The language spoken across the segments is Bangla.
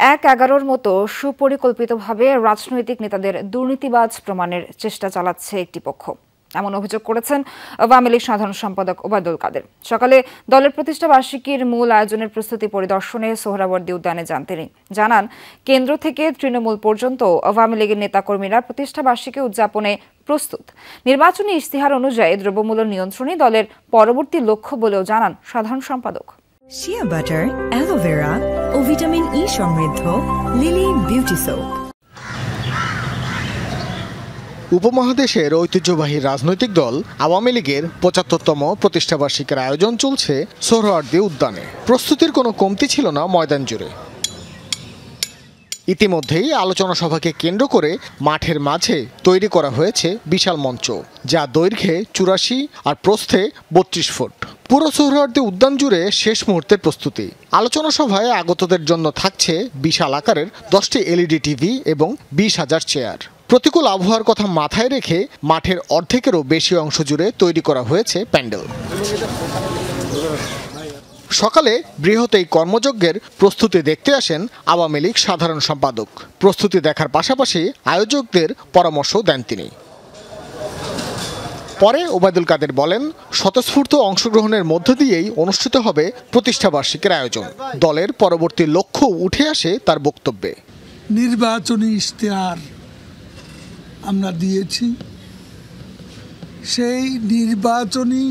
১-১১-র মতো সুপরিকল্পিতভাবে রাজনৈতিক নেতাদের দুর্নীতিবাজ প্রমাণের চেষ্টা চালাচ্ছে একটি পক্ষ, এমন অভিযোগ করেছেন আওয়ামী লীগ সাধারণ সম্পাদক ওবায়দুল কাদের। সকালে দলের প্রতিষ্ঠা বার্ষিকীর মূল আয়োজনের প্রস্তুতি পরিদর্শনে সোহরাওয়ার্দী উদ্যানে যান তিনি। জানান, কেন্দ্র থেকে তৃণমূল পর্যন্ত আওয়ামী লীগের নেতাকর্মীরা প্রতিষ্ঠা বার্ষিকী উদযাপনে প্রস্তুত। নির্বাচনী ইশতেহার অনুযায়ী দ্রব্যমূল্য নিয়ন্ত্রণই দলের পরবর্তী লক্ষ্য বলেও জানান সাধারণ সম্পাদক। শিয়া বাটার, অ্যালোভেরা ও ভিটামিন ই সমৃদ্ধ লিলি বিউটি সোপ। উপমহাদেশের ঐতিহ্যবাহী রাজনৈতিক দল আওয়ামী লীগের ৭৫তম প্রতিষ্ঠাবার্ষিকীর আয়োজন চলছে সোহরাওয়ার্দী উদ্যানে। প্রস্তুতির কোনো কমতি ছিল না ময়দান জুড়ে। ইতিমধ্যেই আলোচনা সভাকে কেন্দ্র করে মাঠের মাঝে তৈরি করা হয়েছে বিশাল মঞ্চ, যা দৈর্ঘ্যে ৮৪ আর প্রস্থে ৩২ ফুট। পুরো সোহরাওয়ার্দী উদ্যান জুড়ে শেষ মুহূর্তের প্রস্তুতি। আলোচনা সভায় আগতদের জন্য থাকছে বিশাল আকারের ১০টি এলইডি টিভি এবং ২০,০০০ চেয়ার। প্রতিকূল আবহাওয়ার কথা মাথায় রেখে মাঠের অর্ধেকেরও বেশি অংশ জুড়ে তৈরি করা হয়েছে প্যান্ডেল। সকালে বৃহৎ এই কর্মযজ্ঞের প্রস্তুতি দেখতে আসেন আওয়ামী লীগ সাধারণ সম্পাদক। প্রস্তুতি দেখার পাশাপাশি আয়োজকদের পরামর্শও দেন তিনি। পরে ওবায়দুল কাদের বলেন, স্বতঃস্ফূর্ত অংশগ্রহণের মধ্য দিয়েই অনুষ্ঠিত হবে প্রতিষ্ঠাবার্ষিকীর আয়োজন। দলের পরবর্তী লক্ষ্য উঠে আসে তার বক্তব্যে। নির্বাচনী ইশতেহার আমরা দিয়েছি, সেই নির্বাচনী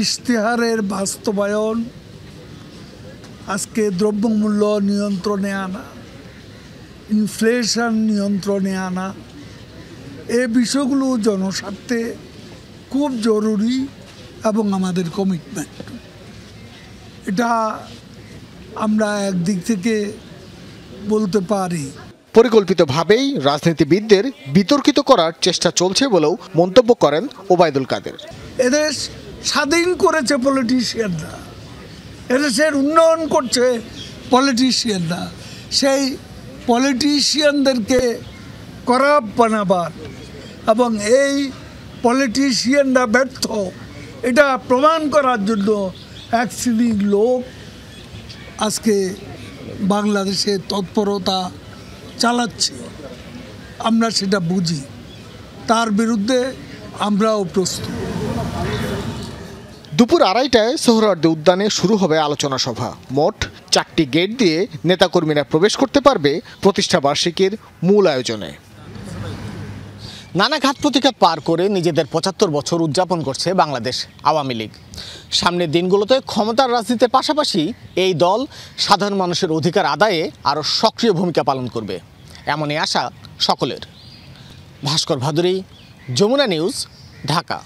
ইশতেহারের বাস্তবায়ন, আজকে দ্রব্যমূল্য নিয়ন্ত্রণে আনা, ইনফ্লেশন নিয়ন্ত্রণে আনা, এ বিষয়গুলো জনস্বার্থে খুব জরুরি এবং আমাদের কমিটমেন্ট। এটা আমরা একদিক থেকে বলতে পারি। পরিকল্পিতভাবেই রাজনীতিবিদদের বিতর্কিত করার চেষ্টা চলছে বলেও মন্তব্য করেন ওবায়দুল কাদের। এদেশ স্বাধীন করেছে পলিটিশিয়ানরা, এদেশের উন্নয়ন করছে পলিটিশিয়ানরা। সেই পলিটিশিয়ানদেরকে করাপ্ট বানাবার এবং এই পলিটিশিয়ানরা ব্যর্থ, এটা প্রমাণ করার জন্য এক শ্রেণীর লোক আজকে বাংলাদেশে তৎপরতা চালাচ্ছে। আমরা সেটা বুঝি, তার বিরুদ্ধে আমরাও প্রস্তুত। দুপুর ২:৩০টায় সোহরাওয়ার্দী উদ্যানে শুরু হবে আলোচনা সভা। মোট ৪টি গেট দিয়ে নেতাকর্মীরা প্রবেশ করতে পারবে প্রতিষ্ঠা বার্ষিকীর মূল আয়োজনে। নানা ঘাত প্রতিঘাত পার করে নিজেদের ৭৫ বছর উদযাপন করছে বাংলাদেশ আওয়ামী লীগ। সামনের দিনগুলোতে ক্ষমতার রাজনীতির পাশাপাশি এই দল সাধারণ মানুষের অধিকার আদায়ে আরও সক্রিয় ভূমিকা পালন করবে, এমনই আশা সকলের। ভাস্কর ভাদুরী, যমুনা নিউজ, ঢাকা।